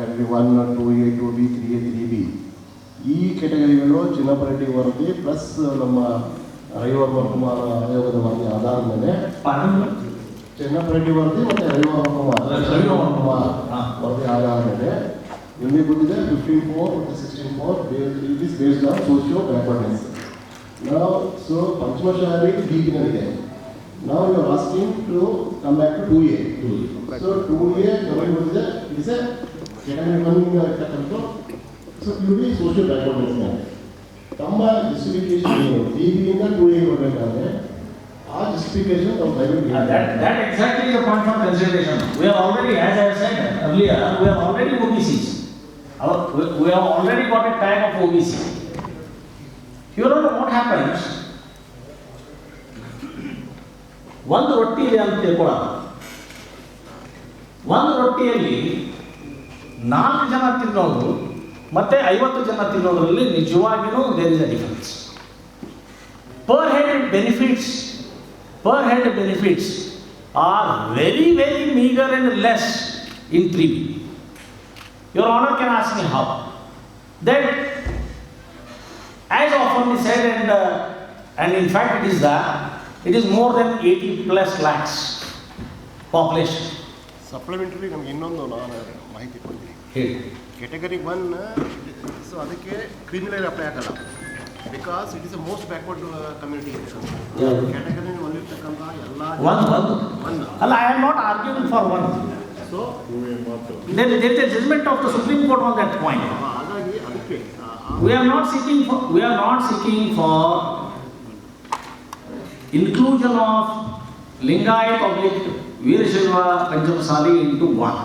category 1, 2A, 2B, 3A, 3B. ಈ ಕೆಟಗರಿಗಳು ಚಿನ್ನಪ್ಪರೆಡ್ಡಿ ವರದಿ plus ನಮ್ಮ ರವಿವರ್ಮ ಕುಮಾರ್ ಆಯೋಗದ ವರದಿ ಆಧಾರದ ಮೇಲೆ ಚಿನ್ನಪ್ಪರೆಡ್ಡಿ ವರದಿ ಮತ್ತು ರವಿವರ್ಮ ಕುಮಾರ್ ವರದಿ ಆಧಾರದ ಮೇಲೆ ನಿಮಗೆ ಗೊತ್ತಿದೆ 15-4 ಮತ್ತು 16-4 it is based on socio backwardness. Now, so Panchmashali ಬೀಗಿನಲ್ಲಿದೆ. Now you are asking to come back to 2A. So 2A ನಮಗೆ ಗೊತ್ತಿದೆ it is a category 1 ಇರತಕ್ಕಂಥ so you will be social backwardness now. ತಮ್ಮ justification ಏನು DB ಇಂದ 2A ಬರಬೇಕಾದ್ರೆ ಆ justification ನಾವು ದಯವಿಟ್ಟು that exactly is the point of consideration. We have already, as I said earlier, we have already OBCs. We have already got a tag of OBC. You know what happens? ಒಂದು ರೊಟ್ಟಿ ಇದೆ ಅಂತ ತಿಳ್ಕೊಳ್ಳೋಣ. ಒಂದು ರೊಟ್ಟಿಯಲ್ಲಿ 4 ಜನ ತಿನ್ನೋದು ಮತ್ತೆ 50 ಜನ ತಿನ್ನೋದ್ರಲ್ಲಿ ನಿಜವಾಗಿಯೂ there is a difference. Per head benefits are very meager and less in 3B. Your Honor can ask me how. That as often is said and in fact it is more than 80+ lakhs population. Supplementary ನಮಗೆ ಇನ್ನೊಂದು ನಾನು ಮಾಹಿತಿ ಕೊಡ್ತೀನಿ. ಹೇಳಿ. Category 1 so ಅದಕ್ಕೆ criminal apply ಆಗಲ್ಲ because it is a most backward community. Category ಒಂದಿರ್ತಕ್ಕಂಥ ಎಲ್ಲ one. ಅಲ್ಲ, I am not arguing for one. So there is a judgment of the Supreme Court on that point. ಹಾಗಾಗಿ ಅದಕ್ಕೆ we are not seeking for inclusion of Lingayat public Veerashaiva Panchamasali into 1.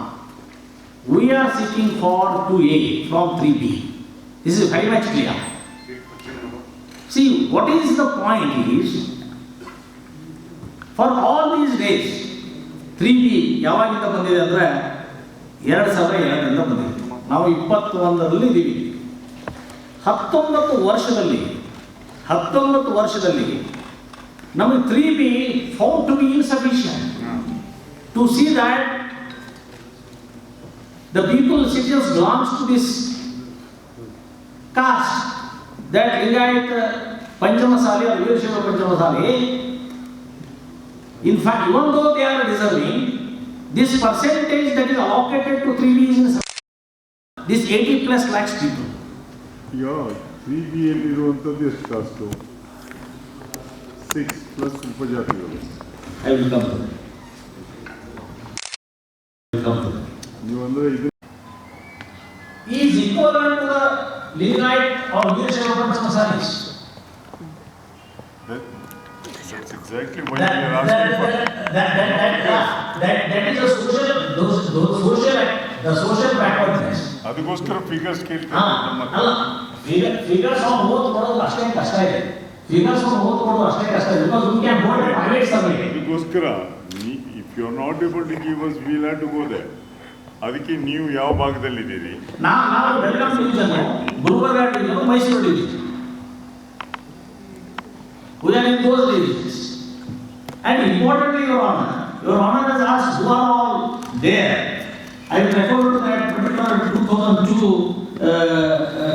We are seeking for 2A from 3B. This is very much clear. See, what is the point is, for all these days, 3B ಯಾವಾಗಿಂದ ಬಂದಿದೆ ಅಂದರೆ 2002ರಿಂದ ಬಂದಿದೆ. ನಾವು 21ರಲ್ಲಿ ಇದ್ದೀವಿ. 19 ವರ್ಷದಲ್ಲಿ ನಮಗೆ 3B found to be insufficient to see that the people citizens belongs to this caste, that Lingayat Panchamasali or Veerashaiva Panchamasali. In fact, even though they are deserving, this percentage that is allocated to 3B is insufficient. This 80+ lakhs people. Yeah, 3B ಇರುವಂತದ್ದು ಎಷ್ಟು cost? 6+ ಉಪಜಾತಿಗಳು. I will come to that. ನೀವು ಅಂದ್ರೆ ಇದು is equivalent to the Lingayat or Veerashaiva Panchamasalis. That's exactly what we are asking for. That is the social backwardness. ಅದಕ್ಕೋಸ್ಕರ figures ಕೇಳ್ತಾರೆ. ಅಲ್ಲ, figures on ಓದ್ ಕೊಡೋದು ಅಷ್ಟೇ ಕಷ್ಟ ಇದೆ. Because we can hold a private survey. ಅದಕ್ಕೋಸ್ಕರ if you are not able to give us, we will have to go there. ಅದಕ್ಕೆ ನೀವು ಯಾವ ಭಾಗದಲ್ಲಿದ್ದೀರಿ? ನಾವು Belgaum division, Gulbarga division, Mysuru division. We are in those divisions. And importantly, Your Honor has asked who are all there. I will refer to that particular 2002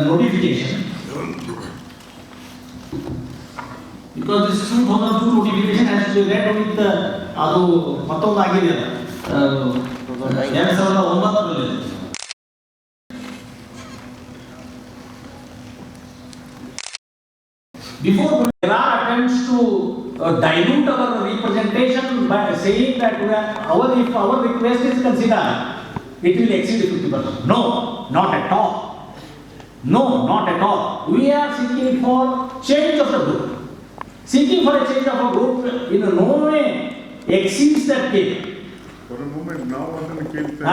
notification. Because this 2002 notification has to be read with ಅದು ಮತ್ತೊಂದು ಆಗಿದೆ 2009ರಲ್ಲಿ. Before, there are attempts to dilute our representation by saying that if our request is considered, it will exceed 50%. No, not at all. We are seeking for change of the group. Seeking for a change of a group in no way exceeds that case. For a moment, ನಾವು ಅದನ್ನು ಕೇಳ್ತಾ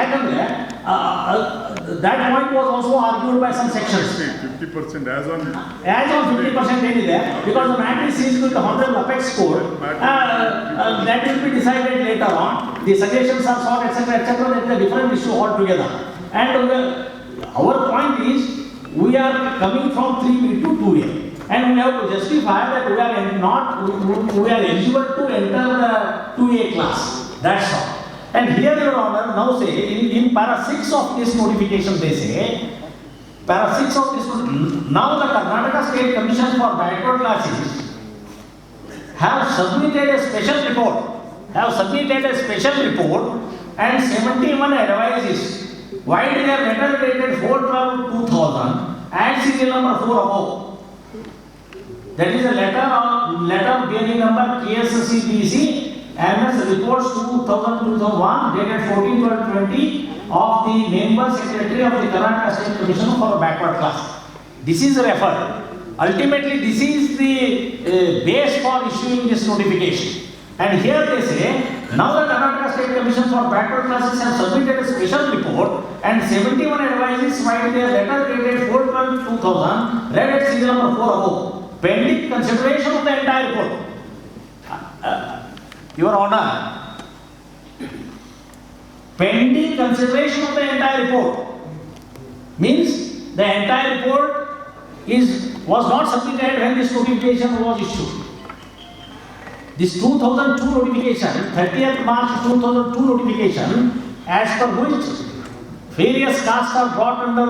ಯಾಕಂದ್ರೆ that point was also argued by some sections. 50% as on 50% ಏನಿದೆ, because the matter is seized with the Honorable Apex Court, that will be decided later on. The suggestions are sought, etc. That is a different issue altogether. And our point is, we are coming from 3B to 2A. And we have to justify that we are eligible to enter the 2A class. That's all. And here, Your Honor, now say in para 6 of this notification, they say, para 6 of this, now the Karnataka State Commission for Backward Classes have submitted a special report, and 71 advices, while their letter dated 4/12/2000 and serial number 4 above. That is a letter bearing number KSCBC MS reports 2000-2001 dated 14/12/20 of the member secretary of the Karnataka State Commission for Backward Class. This is referred. Ultimately, this is the base for issuing this notification. And here they say, now the Karnataka State Commission for Backward Classes have submitted a special report and 71 advices while their letter dated 4/12/2000 read at serial number 4 above. Pending consideration of the entire report. Your Honor, pending consideration of the entire report means the entire report was not submitted when this notification was issued. This 2002 notification, 30th March 2002 notification, as per which various castes are brought under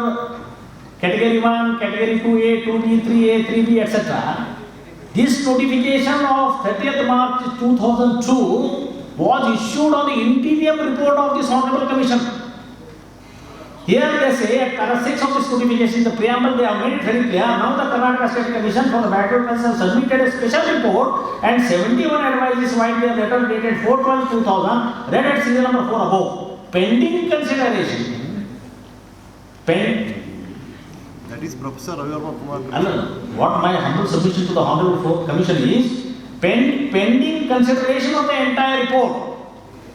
Category 1, Category 2A, 2B, 3A, 3B, etc. This notification of 30th March 2002 was issued on the interim report of this Honorable Commission. Here they say at para 6 of this notification, the preamble, they have made it very clear. Now the Karnataka State Commission for the Backward Classes have submitted a special report and 71 advices while their letter dated 4/12/2000 read at serial number 4 above. Pending consideration. That is Professor Ravi Verma Kumar. What my humble submission to the Honorable Commission is, pending consideration of the entire report.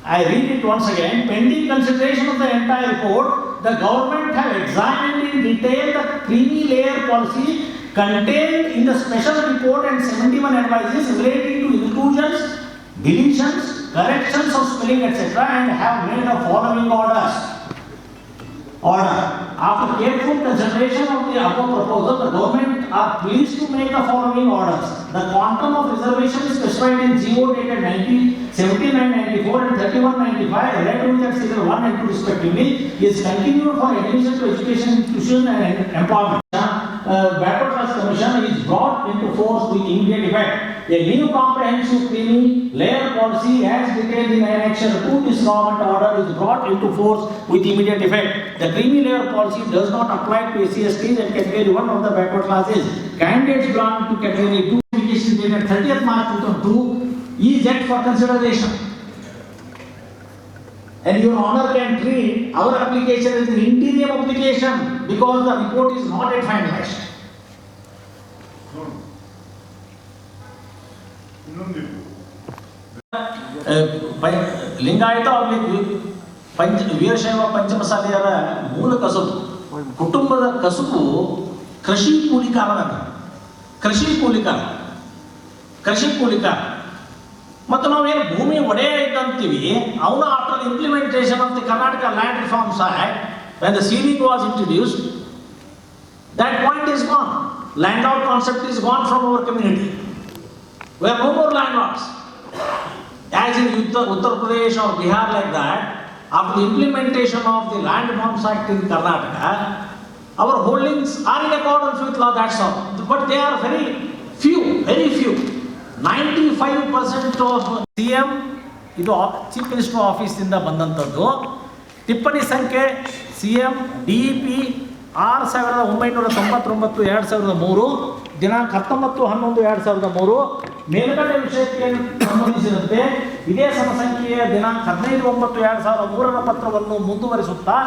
I read it once again. Pending consideration of the entire report, the government have examined in detail the creamy layer policy contained in the special report and 71 advices relating to inclusions, deletions, corrections of spelling, etc., and have made the following orders. After careful consideration of the above proposal, the government are pleased to make the following orders. The quantum of reservation is specified in GO dated 79/94 and 31/95, read with at serial 1 and 2 respectively, is continued for admission to education institution and employment. Backward Class Commission is brought into force with immediate effect. A new comprehensive creamy layer policy as detailed in Annexure 2 this government order is brought into force with immediate effect. The creamy layer policy does not apply to SC/STs and Category 1 of the backward classes. Candidates belonging to Category 2 application dated 30th March 2002 is yet for consideration. And Your Honor can treat our application as an interim application because the report is not yet finalized. Lingayat ಆಗಲಿ ವೀರಶೈವ ಪಂಚಮಸಾಲಿಯರ ಮೂಲ ಕಸುಬು, ಕುಟುಂಬದ ಕಸುಬು ಕೃಷಿ ಕೂಲಿಕಾರ ಮತ್ತು ನಾವೇನು ಭೂಮಿ ಒಡೆಯ ಇದ್ದಂತೀವಿ ಅವನು after implementation of the Karnataka land reforms act when the ceiling was introduced, that point is gone. Landlord concept is gone from our community. We are no more landlords. As in Uttar Pradesh or Bihar like that, after the implementation of the Land Reforms Act in Karnataka, our holdings are in accordance with law, that's all. But they are very few. 95% of CM, ಇದು chief minister ಆಫೀಸಿಂದ ಬಂದಂಥದ್ದು. ಟಿಪ್ಪಣಿ ಸಂಖ್ಯೆ CM DEP 6999/2003 ದಿನಾಂಕ 19/11/2003 ಮೇಲ್ಗಡೆ ವಿಷಯಕ್ಕೆ ಸಂಬಂಧಿಸಿದಂತೆ ಇದೇ ಸಮಸಂಖ್ಯೆಯ ದಿನಾಂಕ 15/9/2003 ಪತ್ರವನ್ನು ಮುಂದುವರಿಸುತ್ತಾ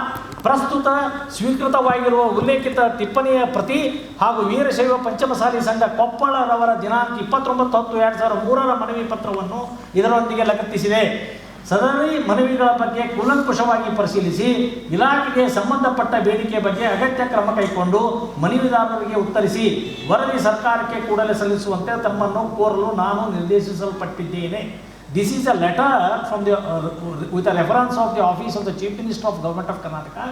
ಪ್ರಸ್ತುತ ಸ್ವೀಕೃತವಾಗಿರುವ ಉಲ್ಲೇಖಿತ ಟಿಪ್ಪಣಿಯ ಪ್ರತಿ ಹಾಗೂ ವೀರಶೈವ ಪಂಚಮಸಾಲಿ ಸಂಘ ಕೊಪ್ಪಳರವರ ದಿನಾಂಕ 29/10/2003 ಮನವಿ ಪತ್ರವನ್ನು ಇದರೊಂದಿಗೆ ಲಗತ್ತಿಸಿದೆ. ಸದರಿ ಮನವಿಗಳ ಬಗ್ಗೆ ಕೂಲಂಕುಷವಾಗಿ ಪರಿಶೀಲಿಸಿ ಇಲಾಖೆಗೆ ಸಂಬಂಧಪಟ್ಟ ಬೇಡಿಕೆ ಬಗ್ಗೆ ಅಗತ್ಯ ಕ್ರಮ ಕೈಗೊಂಡು ಮನವಿದಾರರಿಗೆ ಉತ್ತರಿಸಿ ವರದಿ ಸರ್ಕಾರಕ್ಕೆ ಕೂಡಲೇ ಸಲ್ಲಿಸುವಂತೆ ತಮ್ಮನ್ನು ಕೋರಲು ನಾನು ನಿರ್ದೇಶಿಸಲ್ಪಟ್ಟಿದ್ದೇನೆ. This is a letter from the, with a reference of the office of the Chief Minister of Government of Karnataka.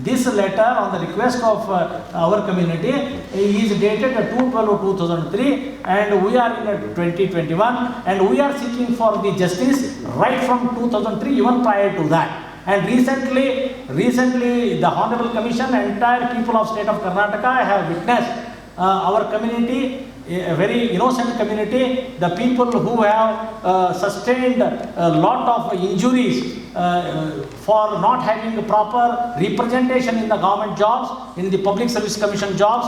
This letter on the request of our community is dated 2/12/2003, and we are in 2021, and we are seeking for the justice right from 2003, even prior to that. And recently the Honorable Commission, entire people of state of Karnataka have witnessed our community, a very innocent community, the people who have sustained a lot of injuries for not having proper representation in the government jobs, in the Public Service Commission jobs.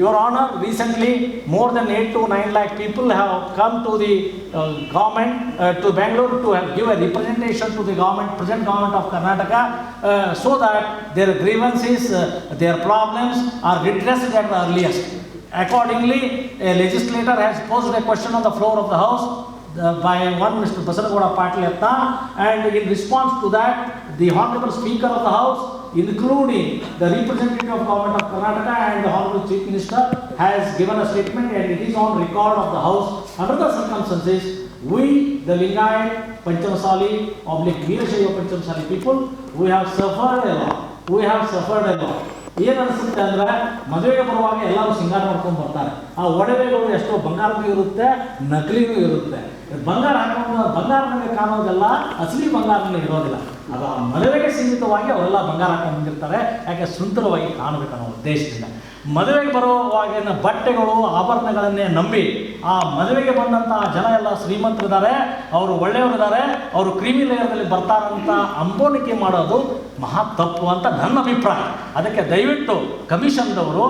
Your Honor, recently more than 8 to 9 lakh people have come to the government, to Bangalore, to give a representation to the government, present government of Karnataka, so that their grievances, their problems are redressed at the earliest. Accordingly, a legislator has posed a question on the floor of the House by one Mr. Basaragowda Patil Yatna, and in response to that, the Honorable Speaker of the House, including the representative of Government of Karnataka and the Honorable Chief Minister, has given a statement, and it is on record of the House. Under the circumstances, we, the Lingayat Panchamasali, Veerashaiva Panchamasali people, we have suffered a lot. We have suffered a lot. ಏನು ಅನಿಸುತ್ತೆ ಅಂದರೆ, ಮದುವೆಗೆ ಬರುವಾಗ ಎಲ್ಲರೂ ಸಿಂಗಾರ ಮಾಡ್ಕೊಂಡು ಬರ್ತಾರೆ. ಆ ಒಡವೆಗಳು ಎಷ್ಟೋ ಬಂಗಾರನೂ ಇರುತ್ತೆ, ನಕಲಿನೂ ಇರುತ್ತೆ. ಬಂಗಾರ ಹಾಕೊಂಡು ಬಂಗಾರನಲ್ಲಿ ಕಾಣೋದೆಲ್ಲ ಅಸಲಿ ಬಂಗಾರನಲ್ಲಿ ಇರೋದಿಲ್ಲ. ಅದು ಆ ಮದುವೆಗೆ ಸೀಮಿತವಾಗಿ ಅವರೆಲ್ಲ ಬಂಗಾರ ಹಾಕೊಂಡು ಬಂದಿರ್ತಾರೆ, ಯಾಕೆ ಸುಂದರವಾಗಿ ಕಾಣಬೇಕನ್ನೋ ಉದ್ದೇಶದಿಂದ. ಮದುವೆಗೆ ಬರುವಾಗಿನ ಬಟ್ಟೆಗಳು, ಆಭರಣಗಳನ್ನೇ ನಂಬಿ ಆ ಮದುವೆಗೆ ಬಂದಂಥ ಜನ ಎಲ್ಲ ಶ್ರೀಮಂತರಿದ್ದಾರೆ, ಅವರು ಒಳ್ಳೆಯವರಿದ್ದಾರೆ, ಅವರು ಕ್ರೀಮಿ ಲೇಯರ್ದಲ್ಲಿ ಬರ್ತಾರಂತ ಅಂಬೋಣಿಕೆ ಮಾಡೋದು ಮಹಾ ತಪ್ಪು ಅಂತ ನನ್ನ ಅಭಿಪ್ರಾಯ. ಅದಕ್ಕೆ ದಯವಿಟ್ಟು ಕಮಿಷನ್ದವರು,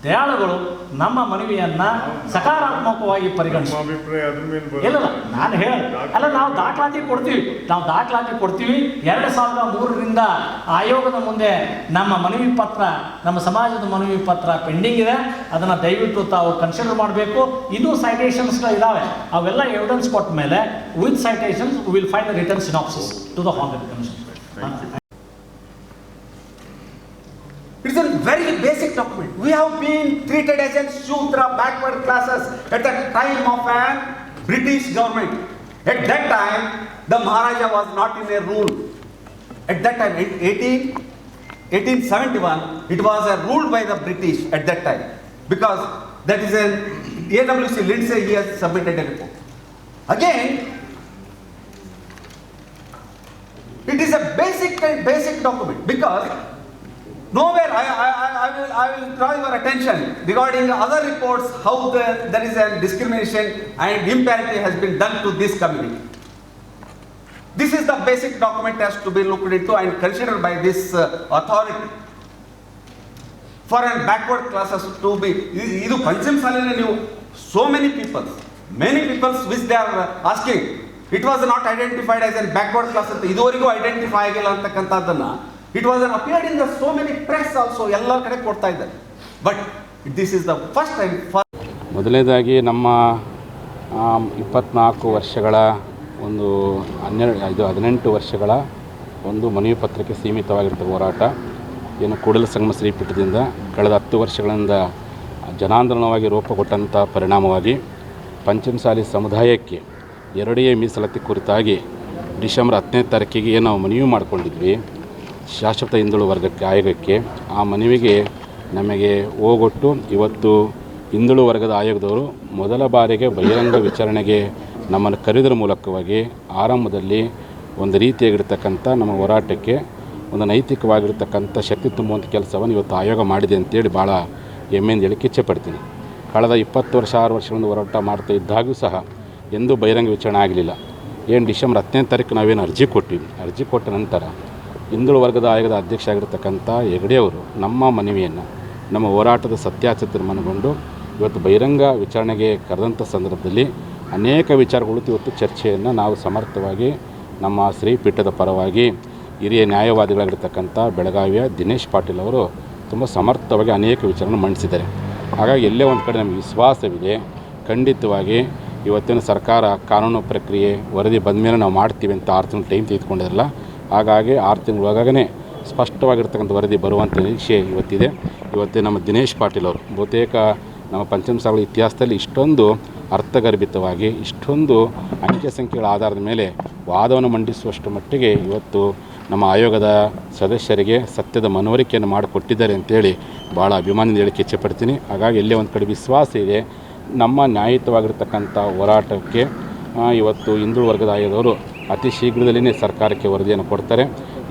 ದಯಾಳುಗಳು ನಮ್ಮ ಮನವಿಯನ್ನು ಸಕಾರಾತ್ಮಕವಾಗಿ ಪರಿಗಣಿಸಿ. ಇಲ್ಲ, ನಾನು ಅಲ್ಲ, ನಾವು ದಾಖಲಾತಿ ಕೊಡ್ತೀವಿ, 2003ರಿಂದ ಆಯೋಗದ ಮುಂದೆ ನಮ್ಮ ಮನವಿ ಪತ್ರ, ನಮ್ಮ ಸಮಾಜದ ಮನವಿ ಪತ್ರ ಪೆಂಡಿಂಗ್ ಇದೆ. ಅದನ್ನು ದಯವಿಟ್ಟು ತಾವು ಕನ್ಸಿಡರ್ ಮಾಡಬೇಕು. ಇನ್ನೂ ಸೈಟೇಷನ್ಸ್ಗಳಿದ್ದಾವೆ, ಅವೆಲ್ಲ ಎವಿಡೆನ್ಸ್ ಕೊಟ್ಟ ಮೇಲೆ with citations will find the return synopsis to the honourable commission. It's a very basic document. We have been treated as a Shudra, backward classes at the time of an British government. At that time, the Maharaja was not in a rule. At that time, 1871, it was ruled by the British at that time. Because that is an AWC Lindsay, he has submitted a report. Again, it is a basic document, because nowhere I will draw your attention regarding other reports how there is a discrimination and imparity has been done to this community. This is the basic document has to be looked into and considered by this authority for an backward classes to be. Idu Panchamasali you so many people which they are asking, it was not identified as a backward class ಅಂತ ಇದುವರೆಗೂ identify ಆಗಿಲ್ಲ ಅಂತಕ್ಕಂಥದ್ದನ್ನು it was appeared in the so many press also, ಎಲ್ಲ ಕಡೆ ಕೊಡ್ತಾ ಇದ್ದಾರೆ. But this is the first time. ಮೊದಲನೇದಾಗಿ ನಮ್ಮ 24 ವರ್ಷಗಳ ಒಂದು 18 ವರ್ಷಗಳ ಒಂದು ಮನವಿ ಪತ್ರಕ್ಕೆ ಸೀಮಿತವಾಗಿರ್ತದೆ ಹೋರಾಟ. ಏನು ಕೂಡಲ ಸಂಗಮ ಶ್ರೀಪೀಠದಿಂದ ಕಳೆದ 10 ವರ್ಷಗಳಿಂದ ಜನಾಂದೋಲನವಾಗಿ ರೂಪುಗೊಂಡಂಥ ಪರಿಣಾಮವಾಗಿ ಪಂಚಮಸಾಲಿ ಸಮುದಾಯಕ್ಕೆ 2A ಮೀಸಲಾತಿ ಕುರಿತಾಗಿ ಡಿಸೆಂಬರ್ 10ನೇ ತಾರೀಕಿಗೆ ಏನು ನಾವು ಮನವಿ ಮಾಡಿಕೊಂಡಿದ್ವಿ ಶಾಶ್ವತ ಹಿಂದುಳಿದ ವರ್ಗಕ್ಕೆ ಆಯೋಗಕ್ಕೆ, ಆ ಮನವಿಗೆ ನಮಗೆ ಹೋಗೊಟ್ಟು ಇವತ್ತು ಹಿಂದುಳಿದ ವರ್ಗದ ಆಯೋಗದವರು ಮೊದಲ ಬಾರಿಗೆ ಬಹಿರಂಗ ವಿಚಾರಣೆಗೆ ನಮ್ಮನ್ನು ಕರೆಯುವುದರ ಮೂಲಕವಾಗಿ ಆರಂಭದಲ್ಲಿ ಒಂದು ರೀತಿಯಾಗಿರ್ತಕ್ಕಂಥ ನಮ್ಮ ಹೋರಾಟಕ್ಕೆ ಒಂದು ನೈತಿಕವಾಗಿರ್ತಕ್ಕಂಥ ಶಕ್ತಿ ತುಂಬುವಂಥ ಕೆಲಸವನ್ನು ಇವತ್ತು ಆಯೋಗ ಮಾಡಿದೆ ಅಂತೇಳಿ ಭಾಳ ಹೆಮ್ಮೆಯಿಂದ ಹೇಳಕ್ಕೆ ಇಚ್ಛೆಪಡ್ತೀನಿ. ಕಳೆದ 20 ವರ್ಷ 6 ವರ್ಷಗಳಿಂದ ಹೋರಾಟ ಮಾಡ್ತಾ ಇದ್ದಾಗೂ ಸಹ ಎಂದೂ ಬಹಿರಂಗ ವಿಚಾರಣೆ ಆಗಲಿಲ್ಲ. ಏನು ಡಿಸೆಂಬರ್ 10ನೇ ತಾರೀಕು ನಾವೇನು ಅರ್ಜಿ ಕೊಟ್ಟಿವಿ, ಅರ್ಜಿ ಕೊಟ್ಟ ನಂತರ ಹಿಂದುಳಿದ ವರ್ಗದ ಆಯೋಗದ ಅಧ್ಯಕ್ಷ ಆಗಿರ್ತಕ್ಕಂಥ ಹೆಗಡೆ ಅವರು ನಮ್ಮ ಮನವಿಯನ್ನು, ನಮ್ಮ ಹೋರಾಟದ ಸತ್ಯಾಸತ್ಯತೆ ಮನಗೊಂಡು ಇವತ್ತು ಬಹಿರಂಗ ವಿಚಾರಣೆಗೆ ಕರೆದಂಥ ಸಂದರ್ಭದಲ್ಲಿ ಅನೇಕ ವಿಚಾರಗಳು ಇವತ್ತು ಚರ್ಚೆಯನ್ನು ನಾವು ಸಮರ್ಥವಾಗಿ ನಮ್ಮ ಶ್ರೀಪೀಠದ ಪರವಾಗಿ ಹಿರಿಯ ನ್ಯಾಯವಾದಿಗಳಾಗಿರ್ತಕ್ಕಂಥ ಬೆಳಗಾವಿಯ ದಿನೇಶ್ ಪಾಟೀಲ್ ಅವರು ತುಂಬ ಸಮರ್ಥವಾಗಿ ಅನೇಕ ವಿಚಾರವನ್ನು ಮಂಡಿಸಿದ್ದಾರೆ. ಹಾಗಾಗಿ ಎಲ್ಲೇ ಒಂದು ಕಡೆ ನಮಗೆ ವಿಶ್ವಾಸವಿದೆ, ಖಂಡಿತವಾಗಿ ಇವತ್ತಿನ ಸರ್ಕಾರ ಕಾನೂನು ಪ್ರಕ್ರಿಯೆ ವರದಿ ಬಂದ ಮೇಲೆ ನಾವು ಮಾಡ್ತೀವಿ ಅಂತ 6 ತಿಂಗಳು ಟೈಮ್ ತೆಗೆದುಕೊಂಡಿರಲ್ಲ. ಹಾಗಾಗಿ 6 ತಿಂಗಳೊಳಗೇ ಸ್ಪಷ್ಟವಾಗಿರ್ತಕ್ಕಂಥ ವರದಿ ಬರುವಂಥ ನಿರೀಕ್ಷೆ ಇವತ್ತಿದೆ. ಇವತ್ತೇ ನಮ್ಮ ದಿನೇಶ್ ಪಾಟೀಲ್ ಅವರು ಬಹುತೇಕ ನಮ್ಮ ಪಂಚಮಸಾಲಿ ಇತಿಹಾಸದಲ್ಲಿ ಇಷ್ಟೊಂದು ಅರ್ಥಗರ್ಭಿತವಾಗಿ ಇಷ್ಟೊಂದು ಅಂಕೆ ಸಂಖ್ಯೆಗಳ ಆಧಾರದ ಮೇಲೆ ವಾದವನ್ನು ಮಂಡಿಸುವಷ್ಟು ಮಟ್ಟಿಗೆ ಇವತ್ತು ನಮ್ಮ ಆಯೋಗದ ಸದಸ್ಯರಿಗೆ ಸತ್ಯದ ಮನವರಿಕೆಯನ್ನು ಮಾಡಿಕೊಟ್ಟಿದ್ದಾರೆ ಅಂತೇಳಿ ಭಾಳ ಅಭಿಮಾನದಿಂದ ಹೇಳಿಕೆ ಇಚ್ಛೆಪಡ್ತೀನಿ. ಹಾಗಾಗಿ ಎಲ್ಲೇ ಒಂದು ಕಡೆ ವಿಶ್ವಾಸ ಇದೆ, ನಮ್ಮ ನ್ಯಾಯಯುತವಾಗಿರ್ತಕ್ಕಂಥ ಹೋರಾಟಕ್ಕೆ ಇವತ್ತು ಹಿಂದುಳಿದ ವರ್ಗದ ಆಯೋಗದವರು ಅತಿ ಶೀಘ್ರದಲ್ಲೇ ಸರ್ಕಾರಕ್ಕೆ ವರದಿಯನ್ನು ಕೊಡ್ತಾರೆ.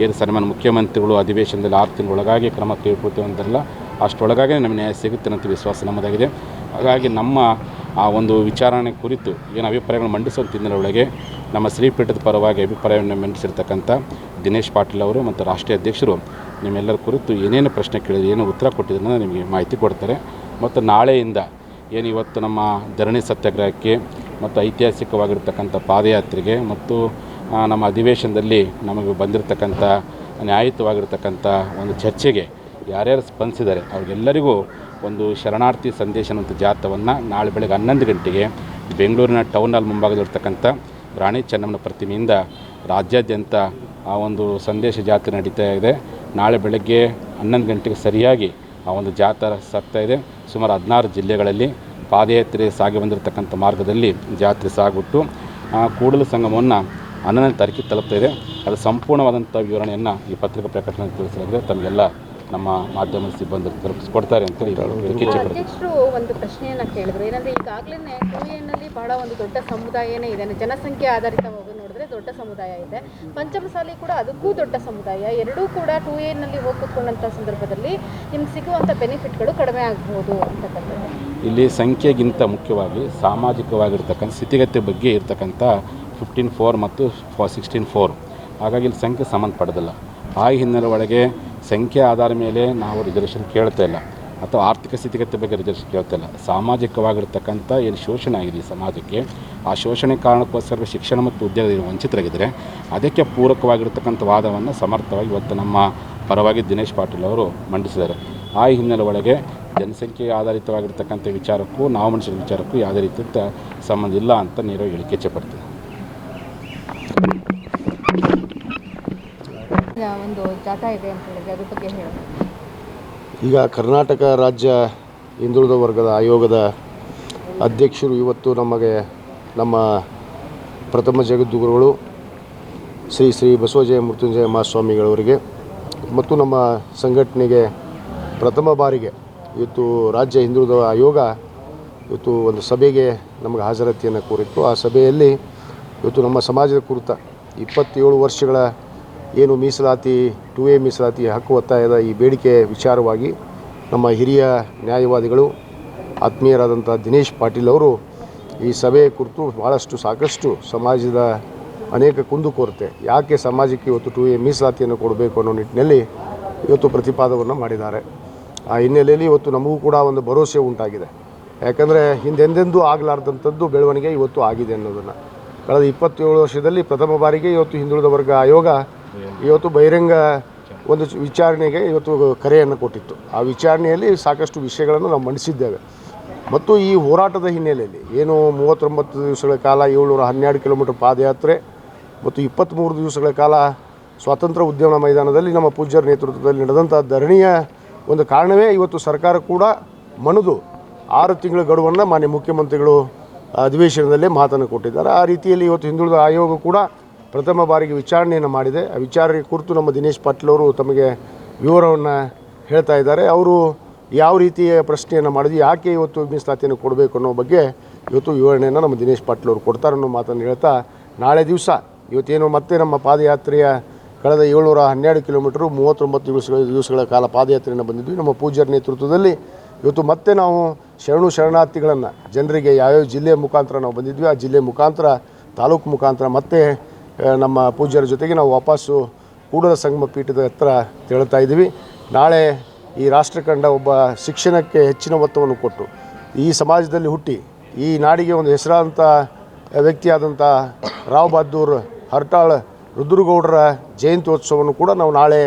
ಏನು ಸನ್ಮಾನ್ಯ ಮುಖ್ಯಮಂತ್ರಿಗಳು ಅಧಿವೇಶನದಲ್ಲಿ 6 ತಿಂಗಳೊಳಗಾಗಿ ಕ್ರಮ ತೆಗೆದುಕೊಳ್ತೇವೆ ಅಂತಾರಲ್ಲ, ಅಷ್ಟರೊಳಗಾಗಿ ನಮಗೆ ನ್ಯಾಯ ಸಿಗುತ್ತೆ ಅನ್ನೋ ವಿಶ್ವಾಸ ನಮ್ಮದಾಗಿದೆ. ಹಾಗಾಗಿ ನಮ್ಮ ಆ ಒಂದು ವಿಚಾರಣೆ ಕುರಿತು ಏನು ಅಭಿಪ್ರಾಯಗಳು ಮಂಡಿಸುವಂಥ ಹಿನ್ನೆಲೆಯೊಳಗೆ ನಮ್ಮ ಶ್ರೀಪೀಠದ ಪರವಾಗಿ ಅಭಿಪ್ರಾಯವನ್ನು ಮಂಡಿಸಿರ್ತಕ್ಕಂಥ ದಿನೇಶ್ ಪಾಟೀಲ್ ಅವರು ಮತ್ತು ರಾಷ್ಟ್ರೀಯ ಅಧ್ಯಕ್ಷರು ನಿಮ್ಮೆಲ್ಲರ ಕುರಿತು ಏನೇನು ಪ್ರಶ್ನೆ ಕೇಳಿದ್ರು, ಏನು ಉತ್ತರ ಕೊಟ್ಟಿದ್ದನ್ನು ನಿಮಗೆ ಮಾಹಿತಿ ಕೊಡ್ತಾರೆ. ಮತ್ತು ನಾಳೆಯಿಂದ ಏನು ಇವತ್ತು ನಮ್ಮ ಧರಣಿ ಸತ್ಯಾಗ್ರಹಕ್ಕೆ ಮತ್ತು ಐತಿಹಾಸಿಕವಾಗಿರ್ತಕ್ಕಂಥ ಪಾದಯಾತ್ರೆಗೆ ಮತ್ತು ನಮ್ಮ ಅಧಿವೇಶನದಲ್ಲಿ ನಮಗೆ ಬಂದಿರತಕ್ಕಂಥ ನ್ಯಾಯಯುತವಾಗಿರ್ತಕ್ಕಂಥ ಒಂದು ಚರ್ಚೆಗೆ ಯಾರ್ಯಾರು ಸ್ಪಂದಿಸಿದ್ದಾರೆ ಅವ್ರಿಗೆಲ್ಲರಿಗೂ ಒಂದು ಶರಣಾರ್ಥಿ ಸಂದೇಶ ಅನ್ನುವಂಥ ಜಾಥವನ್ನು ನಾಳೆ ಬೆಳಗ್ಗೆ 11 ಗಂಟೆಗೆ ಬೆಂಗಳೂರಿನ ಟೌನ್ ಹಾಲ್ ಮುಂಭಾಗದಲ್ಲಿರ್ತಕ್ಕಂಥ ರಾಣಿ ಚೆನ್ನಮ್ಮನ ಪ್ರತಿಮೆಯಿಂದ ರಾಜ್ಯಾದ್ಯಂತ ಆ ಒಂದು ಸಂದೇಶ ಜಾತ್ರೆ ನಡೀತಾ ಇದೆ. ನಾಳೆ ಬೆಳಗ್ಗೆ 11 ಗಂಟೆಗೆ ಸರಿಯಾಗಿ ಆ ಒಂದು ಜಾಥಾ ಸಾಗ್ತಾ ಇದೆ. ಸುಮಾರು 16 ಜಿಲ್ಲೆಗಳಲ್ಲಿ ಪಾದಯಾತ್ರೆ ಸಾಗಿ ಬಂದಿರತಕ್ಕಂಥ ಮಾರ್ಗದಲ್ಲಿ ಜಾತ್ರೆ ಸಾಗ್ಬಿಟ್ಟು ಕೂಡಲ ಸಂಗಮವನ್ನು 11ನೇ ತಾರೀಕಿಗೆ ತಲುಪ್ತಾ ಇದೆ. ಅದು ಸಂಪೂರ್ಣವಾದಂಥ ವಿವರಣೆಯನ್ನು ಈ ಪತ್ರಿಕಾ ಪ್ರಕಟಣೆ ತಿಳಿಸಲಾಗಿದೆ. ತಮಗೆಲ್ಲ ನಮ್ಮ ಮಾಧ್ಯಮದ ಸಿಬ್ಬಂದಿ ತಲುಪಿಸ್ಕೊಡ್ತಾರೆ ಅಂತ ಅಧ್ಯಕ್ಷರು ಒಂದು ಪ್ರಶ್ನೆಯನ್ನು ಕೇಳಿದ್ರು. ಏನಂದರೆ ಈಗಾಗಲೇ 2Aನಲ್ಲಿ ಬಹಳ ಒಂದು ದೊಡ್ಡ ಸಮುದಾಯನೇ ಇದೆ. ಜನಸಂಖ್ಯೆ ಆಧಾರಿತವಾಗಿ ನೋಡಿದ್ರೆ ದೊಡ್ಡ ಸಮುದಾಯ ಇದೆ. ಪಂಚಮಸಾಲಿ ಕೂಡ ಅದಕ್ಕೂ ದೊಡ್ಡ ಸಮುದಾಯ. ಎರಡೂ ಕೂಡ 2Aನಲ್ಲಿ ಹೋಗಿ ಕೂತ್ಕೊಂಡಂಥ ಸಂದರ್ಭದಲ್ಲಿ ನಿಮ್ಗೆ ಸಿಗುವಂಥ ಬೆನಿಫಿಟ್ಗಳು ಕಡಿಮೆ ಆಗ್ಬೋದು ಅಂತಕ್ಕಂಥದ್ದು. ಇಲ್ಲಿ ಸಂಖ್ಯೆಗಿಂತ ಮುಖ್ಯವಾಗಿ ಸಾಮಾಜಿಕವಾಗಿರ್ತಕ್ಕಂಥ ಸ್ಥಿತಿಗತಿ ಬಗ್ಗೆ ಇರ್ತಕ್ಕಂಥ 15(4) ಮತ್ತು 16(4). ಹಾಗಾಗಿ ಇಲ್ಲಿ ಸಂಖ್ಯೆ ಸಂಬಂಧಪಡೋದಿಲ್ಲ. ಆ ಹಿನ್ನೆಲೆ ಒಳಗೆ ಸಂಖ್ಯೆ ಆಧಾರ ಮೇಲೆ ನಾವು ರಿಸರ್ವೇಷನ್ ಕೇಳ್ತಾ ಇಲ್ಲ, ಅಥವಾ ಆರ್ಥಿಕ ಸ್ಥಿತಿಗತಿ ಬಗ್ಗೆ ರಿಸರ್ವೇಷನ್ ಕೇಳ್ತಾ ಇಲ್ಲ. ಸಾಮಾಜಿಕವಾಗಿರ್ತಕ್ಕಂಥ ಏನು ಶೋಷಣೆ ಆಗಿದೆ ಈ ಸಮಾಜಕ್ಕೆ, ಆ ಶೋಷಣೆ ಕಾರಣಕ್ಕೋಸ್ಕರ ಶಿಕ್ಷಣ ಮತ್ತು ಉದ್ಯೋಗದಲ್ಲಿ ವಂಚಿತರಾಗಿದ್ದರೆ ಅದಕ್ಕೆ ಪೂರಕವಾಗಿರ್ತಕ್ಕಂಥ ವಾದವನ್ನು ಸಮರ್ಥವಾಗಿ ಇವತ್ತು ನಮ್ಮ ಪರವಾಗಿ ದಿನೇಶ್ ಪಾಟೀಲ್ ಅವರು ಮಂಡಿಸಿದ್ದಾರೆ. ಆ ಹಿನ್ನೆಲೆ ಒಳಗೆ ಜನಸಂಖ್ಯೆ ಆಧಾರಿತವಾಗಿರ್ತಕ್ಕಂಥ ವಿಚಾರಕ್ಕೂ ನಾವು ಮನುಷ್ಯರ ವಿಚಾರಕ್ಕೂ ಯಾವುದೇ ರೀತಿಯ ಸಂಬಂಧ ಇಲ್ಲ ಅಂತ ನೇರವಾಗಿ ಹೇಳಿಕೆ ಇಚ್ಛೆಪಡ್ತೀನಿ. ಒಂದು ಜಾಥಾ ಇದೆ ಅಂತ ಹೇಳಿದ್ರೆ ಅದ್ರ ಬಗ್ಗೆ ಹೇಳಿ. ಈಗ ಕರ್ನಾಟಕ ರಾಜ್ಯ ಹಿಂದುಳಿದ ವರ್ಗದ ಆಯೋಗದ ಅಧ್ಯಕ್ಷರು ಇವತ್ತು ನಮ್ಮ ಪ್ರಥಮ ಜಗದ್ಗುರುಗಳು ಶ್ರೀ ಬಸವಜಯ ಮೃತ್ಯುಂಜಯ ಮಹಾಸ್ವಾಮಿಗಳವರಿಗೆ ಮತ್ತು ನಮ್ಮ ಸಂಘಟನೆಗೆ ಪ್ರಥಮ ಬಾರಿಗೆ ಇವತ್ತು ರಾಜ್ಯ ಹಿಂದುಳಿದ ಆಯೋಗ ಇವತ್ತು ಒಂದು ಸಭೆಗೆ ನಮಗೆ ಹಾಜರಾತಿಯನ್ನು ಕೋರಿತ್ತು. ಆ ಸಭೆಯಲ್ಲಿ ಇವತ್ತು ನಮ್ಮ ಸಮಾಜದ ಕುರಿತ 27 ವರ್ಷಗಳ ಏನು ಮೀಸಲಾತಿ 2A ಮೀಸಲಾತಿ ಹಕ್ಕು ಒತ್ತಾಯದ ಈ ಬೇಡಿಕೆ ವಿಚಾರವಾಗಿ ನಮ್ಮ ಹಿರಿಯ ನ್ಯಾಯವಾದಿಗಳು ಆತ್ಮೀಯರಾದಂಥ ದಿನೇಶ್ ಪಾಟೀಲ್ ಅವರು ಈ ಸಭೆಯ ಕುರಿತು ಸಾಕಷ್ಟು ಸಮಾಜದ ಅನೇಕ ಕುಂದುಕೊರತೆ, ಯಾಕೆ ಸಮಾಜಕ್ಕೆ ಇವತ್ತು 2A ಮೀಸಲಾತಿಯನ್ನು ಕೊಡಬೇಕು ಅನ್ನೋ ನಿಟ್ಟಿನಲ್ಲಿ ಇವತ್ತು ಪ್ರತಿಪಾದವನ್ನು ಮಾಡಿದ್ದಾರೆ. ಆ ಹಿನ್ನೆಲೆಯಲ್ಲಿ ಇವತ್ತು ನಮಗೂ ಕೂಡ ಒಂದು ಭರವಸೆ ಉಂಟಾಗಿದೆ. ಯಾಕಂದರೆ ಹಿಂದೆಂದೆಂದೂ ಆಗಲಾರ್ದಂಥದ್ದು ಬೆಳವಣಿಗೆ ಇವತ್ತು ಆಗಿದೆ ಅನ್ನೋದನ್ನು. ಕಳೆದ 27 ವರ್ಷದಲ್ಲಿ ಪ್ರಥಮ ಬಾರಿಗೆ ಇವತ್ತು ಹಿಂದುಳಿದ ವರ್ಗ ಆಯೋಗ ಇವತ್ತು ಬಹಿರಂಗ ಒಂದು ವಿಚಾರಣೆಗೆ ಇವತ್ತು ಕರೆಯನ್ನು ಕೊಟ್ಟಿತ್ತು. ಆ ವಿಚಾರಣೆಯಲ್ಲಿ ಸಾಕಷ್ಟು ವಿಷಯಗಳನ್ನು ನಾವು ಮಂಡಿಸಿದ್ದೇವೆ. ಮತ್ತು ಈ ಹೋರಾಟದ ಹಿನ್ನೆಲೆಯಲ್ಲಿ ಏನು 39 ದಿವಸಗಳ ಕಾಲ 712 ಕಿಲೋಮೀಟರ್ ಪಾದಯಾತ್ರೆ ಮತ್ತು 23 ದಿವಸಗಳ ಕಾಲ ಸ್ವಾತಂತ್ರ್ಯ ಉದ್ಯಾನ ಮೈದಾನದಲ್ಲಿ ನಮ್ಮ ಪೂಜ್ಯರ ನೇತೃತ್ವದಲ್ಲಿ ನಡೆದಂಥ ಧರಣಿಯ ಒಂದು ಕಾರಣವೇ ಇವತ್ತು ಸರ್ಕಾರ ಕೂಡ ಮಣಿದು 6 ತಿಂಗಳ ಗಡುವನ್ನು ಮಾನ್ಯ ಮುಖ್ಯಮಂತ್ರಿಗಳು ಅಧಿವೇಶನದಲ್ಲೇ ಮಾತನ್ನು ಕೊಟ್ಟಿದ್ದಾರೆ. ಆ ರೀತಿಯಲ್ಲಿ ಇವತ್ತು ಹಿಂದುಳಿದ ಆಯೋಗ ಕೂಡ ಪ್ರಥಮ ಬಾರಿಗೆ ವಿಚಾರಣೆಯನ್ನು ಮಾಡಿದೆ. ಆ ವಿಚಾರಣೆ ಕುರಿತು ನಮ್ಮ ದಿನೇಶ್ ಪಾಟೀಲ್ ಅವರು ತಮಗೆ ವಿವರವನ್ನು ಹೇಳ್ತಾ ಇದ್ದಾರೆ. ಅವರು ಯಾವ ರೀತಿಯ ಪ್ರಶ್ನೆಯನ್ನು ಮಾಡಿದ್ವಿ, ಯಾಕೆ ಇವತ್ತು ಮೀಸಲಾತಿಯನ್ನು ಕೊಡಬೇಕು ಅನ್ನೋ ಬಗ್ಗೆ ಇವತ್ತು ವಿವರಣೆಯನ್ನು ನಮ್ಮ ದಿನೇಶ್ ಪಾಟೀಲ್ ಅವರು ಕೊಡ್ತಾರೆ ಅನ್ನೋ ಮಾತನ್ನು ಹೇಳ್ತಾ, ನಾಳೆ ದಿವಸ ಇವತ್ತೇನು ಮತ್ತೆ ನಮ್ಮ ಪಾದಯಾತ್ರೆಯ ಕಳೆದ 712 ಕಿಲೋಮೀಟರು 39 ದಿವಸಗಳ ಕಾಲ ಪಾದಯಾತ್ರೆಯನ್ನು ಬಂದಿದ್ವಿ. ನಮ್ಮ ಪೂಜ್ಯರ ನೇತೃತ್ವದಲ್ಲಿ ಇವತ್ತು ಮತ್ತೆ ನಾವು ಶರಣಾರ್ಥಿಗಳನ್ನು ಜನರಿಗೆ ಯಾವ್ಯಾವ ಜಿಲ್ಲೆಯ ಮುಖಾಂತರ ನಾವು ಬಂದಿದ್ವಿ, ಆ ಜಿಲ್ಲೆ ಮುಖಾಂತರ ತಾಲೂಕು ಮುಖಾಂತರ ಮತ್ತೆ ನಮ್ಮ ಪೂಜ್ಯರ ಜೊತೆಗೆ ನಾವು ವಾಪಸ್ಸು ಕೂಡಲ ಸಂಗಮ ಪೀಠದ ಹತ್ರ ತೆರಳ್ತಾ ಇದ್ದೀವಿ. ನಾಳೆ ಈ ರಾಷ್ಟ್ರ ಕಂಡ ಒಬ್ಬ ಶಿಕ್ಷಣಕ್ಕೆ ಹೆಚ್ಚಿನ ಒತ್ತನ್ನು ಕೊಟ್ಟು ಈ ಸಮಾಜದಲ್ಲಿ ಹುಟ್ಟಿ ಈ ನಾಡಿಗೆ ಒಂದು ಹೆಸರಾದಂಥ ವ್ಯಕ್ತಿಯಾದಂಥ ರಾವ್ ಬಹದ್ದೂರ್ ಹರ್ಟಾಳ್ ರುದ್ರಗೌಡರ ಜಯಂತ್ಯೋತ್ಸವವನ್ನು ಕೂಡ ನಾವು ನಾಳೆ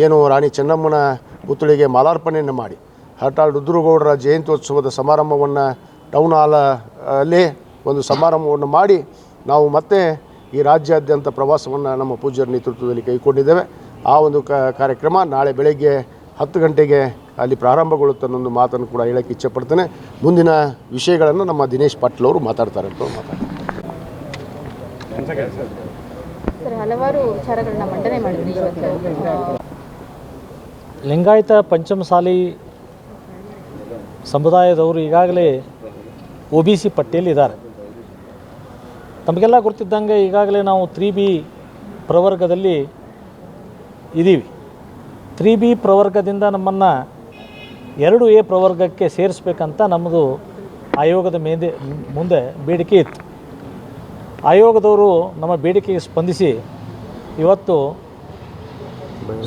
ಏನು ರಾಣಿ ಚೆನ್ನಮ್ಮನ ಪುತ್ಥಳಿಗೆ ಮಾಲಾರ್ಪಣೆಯನ್ನು ಮಾಡಿ ಹರ್ಟಾಳ್ ರುದ್ರಗೌಡರ ಜಯಂತ್ಯೋತ್ಸವದ ಸಮಾರಂಭವನ್ನು ಟೌನ್ ಹಾಲ್ ಅಲ್ಲೇ ಒಂದು ಸಮಾರಂಭವನ್ನು ಮಾಡಿ ನಾವು ಮತ್ತೆ ಈ ರಾಜ್ಯಾದ್ಯಂತ ಪ್ರವಾಸವನ್ನು ನಮ್ಮ ಪೂಜ್ಯರ ನೇತೃತ್ವದಲ್ಲಿ ಕೈಗೊಂಡಿದ್ದೇವೆ. ಆ ಒಂದು ಕಾರ್ಯಕ್ರಮ ನಾಳೆ ಬೆಳಗ್ಗೆ 10 ಗಂಟೆಗೆ ಅಲ್ಲಿ ಪ್ರಾರಂಭಗೊಳ್ಳುತ್ತೆ ಅನ್ನೋ ಒಂದು ಮಾತನ್ನು ಕೂಡ ಹೇಳೋಕ್ಕೆ ಇಚ್ಛೆಪಡ್ತೇನೆ. ಮುಂದಿನ ವಿಷಯಗಳನ್ನು ನಮ್ಮ ದಿನೇಶ್ ಪಾಟೀಲ್ ಅವರು ಮಾತಾಡ್ತಾರೆ ಅಂತ ಮಾತಾಡ್ತಾರೆ. ಸರ್, ಹಲವಾರು ವಿಚಾರಗಳನ್ನ ಮಂಡನೆ ಮಾಡಿದ್ರಿ ಇವತ್ತು. ಲಿಂಗಾಯತ ಪಂಚಮಸಾಲಿ ಸಮುದಾಯದವರು ಈಗಾಗಲೇ OBC ಪಟ್ಟಿಯಲ್ಲಿ ಇದ್ದಾರೆ. ತಮಗೆಲ್ಲ ಗೊತ್ತಿದ್ದಂಗೆ ಈಗಾಗಲೇ ನಾವು 3B ಪ್ರವರ್ಗದಲ್ಲಿ ಇದ್ದೀವಿ. 3B ಪ್ರವರ್ಗದಿಂದ ನಮ್ಮನ್ನು 2A ಪ್ರವರ್ಗಕ್ಕೆ ಸೇರಿಸ್ಬೇಕಂತ ನಮ್ಮದು ಆಯೋಗದ ಮುಂದೆ ಬೇಡಿಕೆ ಇತ್ತು. ಆಯೋಗದವರು ನಮ್ಮ ಬೇಡಿಕೆಗೆ ಸ್ಪಂದಿಸಿ ಇವತ್ತು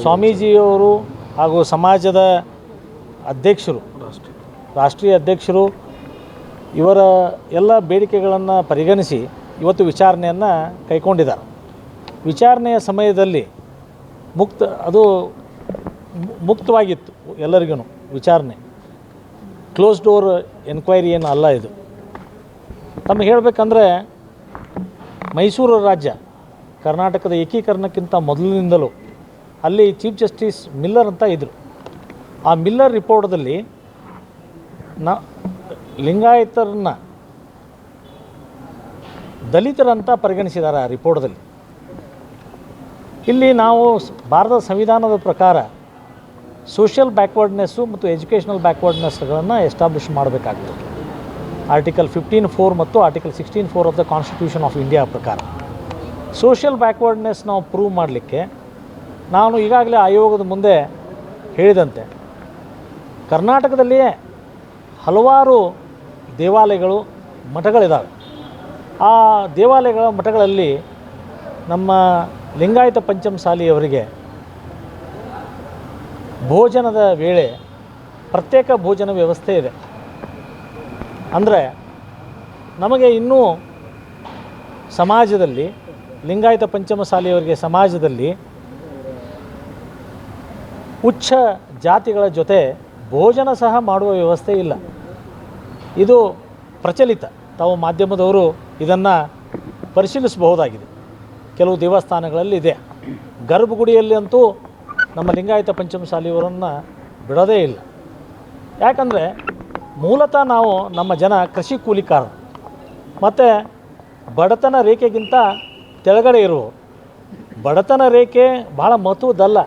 ಸ್ವಾಮೀಜಿಯವರು ಹಾಗೂ ಸಮಾಜದ ಅಧ್ಯಕ್ಷರು, ರಾಷ್ಟ್ರೀಯ ಅಧ್ಯಕ್ಷರು ಇವರ ಎಲ್ಲ ಬೇಡಿಕೆಗಳನ್ನು ಪರಿಗಣಿಸಿ ಇವತ್ತು ವಿಚಾರಣೆಯನ್ನು ಕೈಗೊಂಡಿದ್ದಾರೆ. ವಿಚಾರಣೆಯ ಸಮಯದಲ್ಲಿ ಅದು ಮುಕ್ತವಾಗಿತ್ತು ಎಲ್ಲರಿಗೂ. ವಿಚಾರಣೆ ಕ್ಲೋಸ್ ಡೋರ್ ಎನ್ಕ್ವೈರಿ ಏನು ಅಲ್ಲ ಇದು. ತಮಗೆ ಹೇಳಬೇಕಂದ್ರೆ ಮೈಸೂರು ರಾಜ್ಯ ಕರ್ನಾಟಕದ ಏಕೀಕರಣಕ್ಕಿಂತ ಮೊದಲಿನಿಂದಲೂ ಅಲ್ಲಿ ಚೀಫ್ ಜಸ್ಟಿಸ್ ಮಿಲ್ಲರ್ ಅಂತ ಇದ್ದರು. ಆ ಮಿಲ್ಲರ್ ರಿಪೋರ್ಟ್ದಲ್ಲಿ ಲಿಂಗಾಯತರನ್ನ ದಲಿತರಂತ ಪರಿಗಣಿಸಿದ್ದಾರೆ. ಆ ರಿಪೋರ್ಟ್ದಲ್ಲಿ ಇಲ್ಲಿ ನಾವು ಭಾರತದ ಸಂವಿಧಾನದ ಪ್ರಕಾರ ಸೋಷಿಯಲ್ ಬ್ಯಾಕ್ವರ್ಡ್ನೆಸ್ಸು ಮತ್ತು ಎಜುಕೇಷನಲ್ ಬ್ಯಾಕ್ವರ್ಡ್ನೆಸ್ಗಳನ್ನು ಎಸ್ಟಾಬ್ಲಿಷ್ ಮಾಡಬೇಕಾಗ್ತದೆ. ಆರ್ಟಿಕಲ್ 15(4) ಮತ್ತು article 16(4) of the constitution of India ಪ್ರಕಾರ ಸೋಷಿಯಲ್ ಬ್ಯಾಕ್ವರ್ಡ್ನೆಸ್ ನಾವು ಪ್ರೂವ್ ಮಾಡಲಿಕ್ಕೆ ನಾನು ಈಗಾಗಲೇ ಆಯೋಗದ ಮುಂದೆ ಹೇಳಿದಂತೆ ಕರ್ನಾಟಕದಲ್ಲಿಯೇ ಹಲವಾರು ದೇವಾಲಯಗಳು, ಮಠಗಳಿದ್ದಾವೆ. ಆ ದೇವಾಲಯಗಳ ಮಠಗಳಲ್ಲಿ ನಮ್ಮ ಲಿಂಗಾಯತ ಪಂಚಮಸಾಲಿಯವರಿಗೆ ಭೋಜನದ ವೇಳೆ ಪ್ರತ್ಯೇಕ ಭೋಜನ ವ್ಯವಸ್ಥೆ ಇದೆ. ಅಂದರೆ ನಮಗೆ ಇನ್ನೂ ಸಮಾಜದಲ್ಲಿ ಲಿಂಗಾಯತ ಪಂಚಮಸಾಲಿಯವರಿಗೆ ಸಮಾಜದಲ್ಲಿ ಉಚ್ಚ ಜಾತಿಗಳ ಜೊತೆ ಭೋಜನ ಸಹ ಮಾಡುವ ವ್ಯವಸ್ಥೆ ಇಲ್ಲ. ಇದು ಪ್ರಚಲಿತ. ತಾವು ಮಾಧ್ಯಮದವರು ಇದನ್ನು ಪರಿಶೀಲಿಸಬಹುದಾಗಿದೆ. ಕೆಲವು ದೇವಸ್ಥಾನಗಳಲ್ಲಿ ಇದೆ. ಗರ್ಭಗುಡಿಯಲ್ಲಿ ಅಂತೂ ನಮ್ಮ ಲಿಂಗಾಯತ ಪಂಚಮಸಾಲಿಯವರನ್ನು ಬಿಡೋದೇ ಇಲ್ಲ. ಯಾಕಂದರೆ ಮೂಲತಃ ನಮ್ಮ ಜನ ಕೃಷಿ ಕೂಲಿಕಾರರು ಮತ್ತು ಬಡತನ ರೇಖೆಗಿಂತ ಕೆಳಗಡೆ ಇರುವ ಬಡತನ ರೇಖೆ ಭಾಳ ಮಹತ್ವದ್ದಲ್ಲ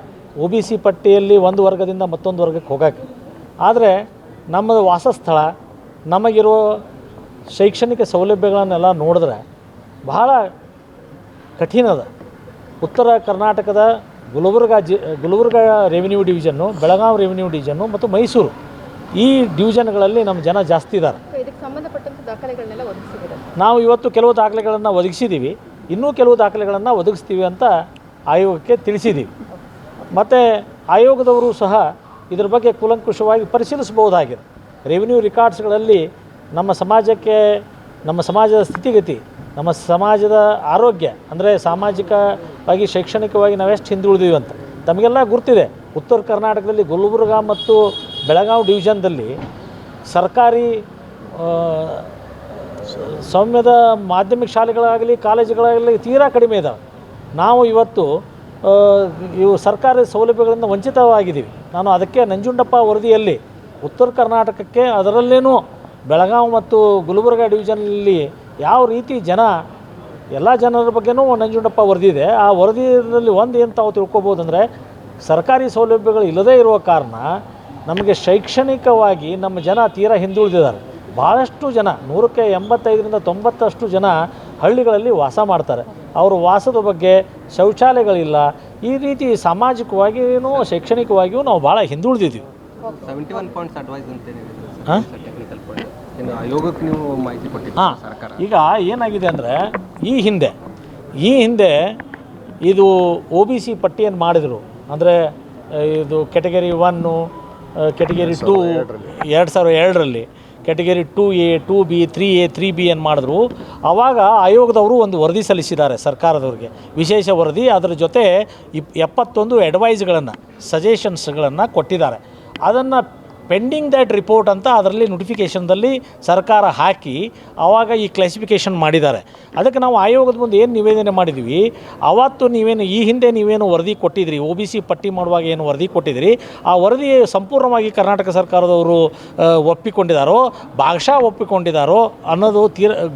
OBC ಪಟ್ಟಿಯಲ್ಲಿ ಒಂದು ವರ್ಗದಿಂದ ಮತ್ತೊಂದು ವರ್ಗಕ್ಕೆ ಹೋಗೋಕ್ಕೆ. ಆದರೆ ನಮ್ಮದು ವಾಸಸ್ಥಳ, ನಮಗಿರೋ ಶೈಕ್ಷಣಿಕ ಸೌಲಭ್ಯಗಳನ್ನೆಲ್ಲ ನೋಡಿದ್ರೆ ಬಹಳ ಕಠಿಣ ಅದ. ಉತ್ತರ ಕರ್ನಾಟಕದ Gulbarga revenue division, Belagavi revenue division ಮತ್ತು ಮೈಸೂರು ಈ ಡಿವಿಷನ್ಗಳಲ್ಲಿ ನಮ್ಮ ಜನ ಜಾಸ್ತಿ ಇದ್ದಾರೆ. ಇದಕ್ಕೆ ಸಂಬಂಧಪಟ್ಟಂಥ ದಾಖಲೆಗಳನ್ನೆಲ್ಲ ಒದಗಿಸಿದ್ದೀರಾ? ನಾವು ಇವತ್ತು ಕೆಲವು ದಾಖಲೆಗಳನ್ನು ಒದಗಿಸಿದ್ದೀವಿ, ಇನ್ನೂ ಕೆಲವು ದಾಖಲೆಗಳನ್ನು ಒದಗಿಸ್ತೀವಿ ಅಂತ ಆಯೋಗಕ್ಕೆ ತಿಳಿಸಿದ್ದೀವಿ. ಮತ್ತು ಆಯೋಗದವರು ಸಹ ಇದರ ಬಗ್ಗೆ ಕೂಲಂಕುಷವಾಗಿ ಪರಿಶೀಲಿಸಬಹುದಾಗಿದೆ. ರೆವಿನ್ಯೂ ರಿಕಾರ್ಡ್ಸ್ಗಳಲ್ಲಿ ನಮ್ಮ ಸಮಾಜಕ್ಕೆ, ನಮ್ಮ ಸಮಾಜದ ಸ್ಥಿತಿಗತಿ, ನಮ್ಮ ಸಮಾಜದ ಆರೋಗ್ಯ, ಅಂದರೆ ಸಾಮಾಜಿಕವಾಗಿ ಶೈಕ್ಷಣಿಕವಾಗಿ ನಾವೆಷ್ಟು ಹಿಂದುಳಿದೀವಿ ಅಂತ ತಮಗೆಲ್ಲ ಗುರ್ತಿದೆ. ಉತ್ತರ ಕರ್ನಾಟಕದಲ್ಲಿ ಗುಲ್ಬರ್ಗ ಮತ್ತು ಬೆಳಗಾವಿ ಡಿವಿಷನ್ದಲ್ಲಿ ಸರ್ಕಾರಿ ಸೌಮ್ಯದ ಮಾಧ್ಯಮಿಕ ಶಾಲೆಗಳಾಗಲಿ ಕಾಲೇಜುಗಳಾಗಲಿ ತೀರಾ ಕಡಿಮೆ ಇದ್ದಾವೆ. ನಾವು ಇವತ್ತು ಇವು ಸರ್ಕಾರಿ ಸೌಲಭ್ಯಗಳಿಂದ ವಂಚಿತವಾಗಿದ್ದೀವಿ. ನಾನು ಅದಕ್ಕೆ ನಂಜುಂಡಪ್ಪ ವರದಿಯಲ್ಲಿ ಉತ್ತರ ಕರ್ನಾಟಕಕ್ಕೆ, ಅದರಲ್ಲೇನೂ ಬೆಳಗಾವಿ ಮತ್ತು ಗುಲ್ಬರ್ಗ ಡಿವಿಷನಲ್ಲಿ ಯಾವ ರೀತಿ ಜನ, ಎಲ್ಲ ಜನರ ಬಗ್ಗೆನೂ ನಂಜುಂಡಪ್ಪ ವರದಿ ಇದೆ. ಆ ವರದಿಯಲ್ಲಿ ಒಂದು ಏನು ತಾವು ತಿಳ್ಕೊಬೋದಂದರೆ ಸರ್ಕಾರಿ ಸೌಲಭ್ಯಗಳು ಇಲ್ಲದೇ ಇರುವ ಕಾರಣ ನಮಗೆ ಶೈಕ್ಷಣಿಕವಾಗಿ ನಮ್ಮ ಜನ ತೀರಾ ಹಿಂದುಳಿದಿದ್ದಾರೆ. ಭಾಳಷ್ಟು ಜನ 100ಕ್ಕೆ 85ರಿಂದ 90% ಜನ ಹಳ್ಳಿಗಳಲ್ಲಿ ವಾಸ ಮಾಡ್ತಾರೆ. ಅವರ ವಾಸದ ಬಗ್ಗೆ ಶೌಚಾಲಯಗಳಿಲ್ಲ. ಈ ರೀತಿ ಸಾಮಾಜಿಕವಾಗಿಯೂ ಶೈಕ್ಷಣಿಕವಾಗಿಯೂ ನಾವು ಭಾಳ ಹಿಂದುಳಿದಿದ್ದೀವಿ. 71 ಪಾಯಿಂಟ್ಸ್ ಅಡ್ವೈಸ್ ಅಂತ ಟೆಕ್ನಿಕಲ್ ಪಾಯಿಂಟ್ ಆಯೋಗಕ್ಕೆ ನೀವು ಮಾಹಿತಿ ಕೊಟ್ಟಿದ್ದೀರಾ ಸರ್ಕಾರ? ಈಗ ಏನಾಗಿದೆ ಅಂದರೆ ಈ ಹಿಂದೆ ಇದು OBC ಪಟ್ಟಿಯನ್ನು ಮಾಡಿದರು. ಅಂದರೆ ಇದು category 1, category 2 2002ರಲ್ಲಿ, category 2A, 2B, 3A, 3B ಏನು ಮಾಡಿದ್ರು. ಆವಾಗ ಆಯೋಗದವರು ಒಂದು ವರದಿ ಸಲ್ಲಿಸಿದ್ದಾರೆ ಸರ್ಕಾರದವ್ರಿಗೆ, ವಿಶೇಷ ವರದಿ. ಅದರ ಜೊತೆ 71 ಅಡ್ವೈಸ್ಗಳನ್ನು, ಸಜೆಷನ್ಸ್ಗಳನ್ನು ಕೊಟ್ಟಿದ್ದಾರೆ. ಅದನ್ನು ಪೆಂಡಿಂಗ್ ದ್ಯಾಟ್ ರಿಪೋರ್ಟ್ ಅಂತ ಅದರಲ್ಲಿ ನೋಟಿಫಿಕೇಷನ್ದಲ್ಲಿ ಸರ್ಕಾರ ಹಾಕಿ ಆವಾಗ ಈ ಕ್ಲಾಸಿಫಿಕೇಷನ್ ಮಾಡಿದ್ದಾರೆ. ಅದಕ್ಕೆ ನಾವು ಆಯೋಗದ ಮುಂದೆ ಏನು ನಿವೇದನೆ ಮಾಡಿದ್ವಿ, ಅವತ್ತು ನೀವೇನು ಈ ಹಿಂದೆ ನೀವೇನು ವರದಿ ಕೊಟ್ಟಿದ್ರಿ, OBC ಪಟ್ಟಿ ಮಾಡುವಾಗ ಏನು ವರದಿ ಕೊಟ್ಟಿದ್ರಿ, ಆ ವರದಿ ಸಂಪೂರ್ಣವಾಗಿ ಕರ್ನಾಟಕ ಸರ್ಕಾರದವರು ಒಪ್ಪಿಕೊಂಡಿದ್ದಾರೋ ಭಾಗಶಃ ಒಪ್ಪಿಕೊಂಡಿದ್ದಾರೋ ಅನ್ನೋದು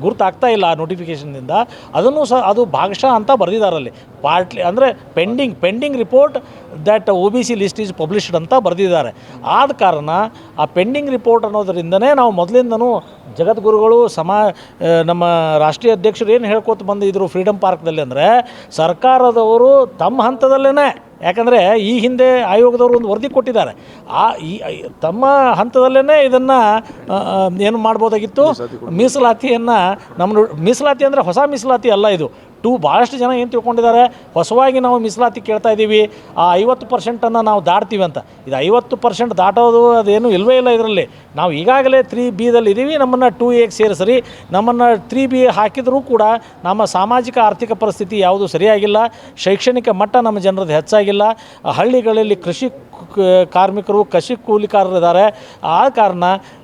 ಗುರುತಾಗ್ತಾ ಇಲ್ಲ ಆ ನೋಟಿಫಿಕೇಷನ್ನಿಂದ. ಅದನ್ನು ಸಹ ಅದು ಭಾಗಶಃ ಅಂತ ಬರೆದಿದ್ದಾರಲ್ಲಿ, ಪಾರ್ಟ್ಲಿ ಅಂದರೆ pending report that OBC list is published ಅಂತ ಬರೆದಿದ್ದಾರೆ. ಆದ ಕಾರಣ ಆ ಪೆಂಡಿಂಗ್ ರಿಪೋರ್ಟ್ ಅನ್ನೋದರಿಂದನೇ ನಾವು ಮೊದಲಿಂದನೂ ಜಗದ್ಗುರುಗಳು ನಮ್ಮ ರಾಷ್ಟ್ರೀಯ ಅಧ್ಯಕ್ಷರು ಏನು ಹೇಳ್ಕೊತ ಬಂದಿದ್ದರು ಫ್ರೀಡಮ್ ಪಾರ್ಕ್ದಲ್ಲಿ ಅಂದರೆ, ಸರ್ಕಾರದವರು ತಮ್ಮ ಹಂತದಲ್ಲೇ, ಯಾಕಂದರೆ ಈ ಹಿಂದೆ ಆಯೋಗದವರು ಒಂದು ವರದಿ ಕೊಟ್ಟಿದ್ದಾರೆ, ತಮ್ಮ ಹಂತದಲ್ಲೇ ಇದನ್ನು ಏನು ಮಾಡ್ಬೋದಾಗಿತ್ತು, ಮೀಸಲಾತಿಯನ್ನು ಮೀಸಲಾತಿ ಅಂದರೆ ಹೊಸ ಮೀಸಲಾತಿ ಅಲ್ಲ ಇದು. ಭಾಳಷ್ಟು ಜನ ಏನು ತಿಳ್ಕೊಂಡಿದ್ದಾರೆ, ಹೊಸವಾಗಿ ನಾವು ಮೀಸಲಾತಿ ಕೇಳ್ತಾ ಇದ್ದೀವಿ, ಆ 50% ನಾವು ದಾಟ್ತೀವಿ ಅಂತ. ಇದು 50% ದಾಟೋದು ಅದೇನು ಇಲ್ಲವೇ ಇಲ್ಲ ಇದರಲ್ಲಿ. ನಾವು ಈಗಾಗಲೇ 3Bದಲ್ಲಿ ಇದ್ದೀವಿ, ನಮ್ಮನ್ನು 2Aಗೆ ಸೇರಿಸ್ರಿ. ನಮ್ಮನ್ನು 3B ಹಾಕಿದರೂ ಕೂಡ ನಮ್ಮ ಸಾಮಾಜಿಕ ಆರ್ಥಿಕ ಪರಿಸ್ಥಿತಿ ಯಾವುದು ಸರಿಯಾಗಿಲ್ಲ, ಶೈಕ್ಷಣಿಕ ಮಟ್ಟ ನಮ್ಮ ಜನರದ್ದು ಹೆಚ್ಚಾಗಿಲ್ಲ, ಹಳ್ಳಿಗಳಲ್ಲಿ ಕೃಷಿ ಕಾರ್ಮಿಕರು ಕೃಷಿ ಕೂಲಿಕಾರರಿದ್ದಾರೆ. ಆ ಕಾರಣ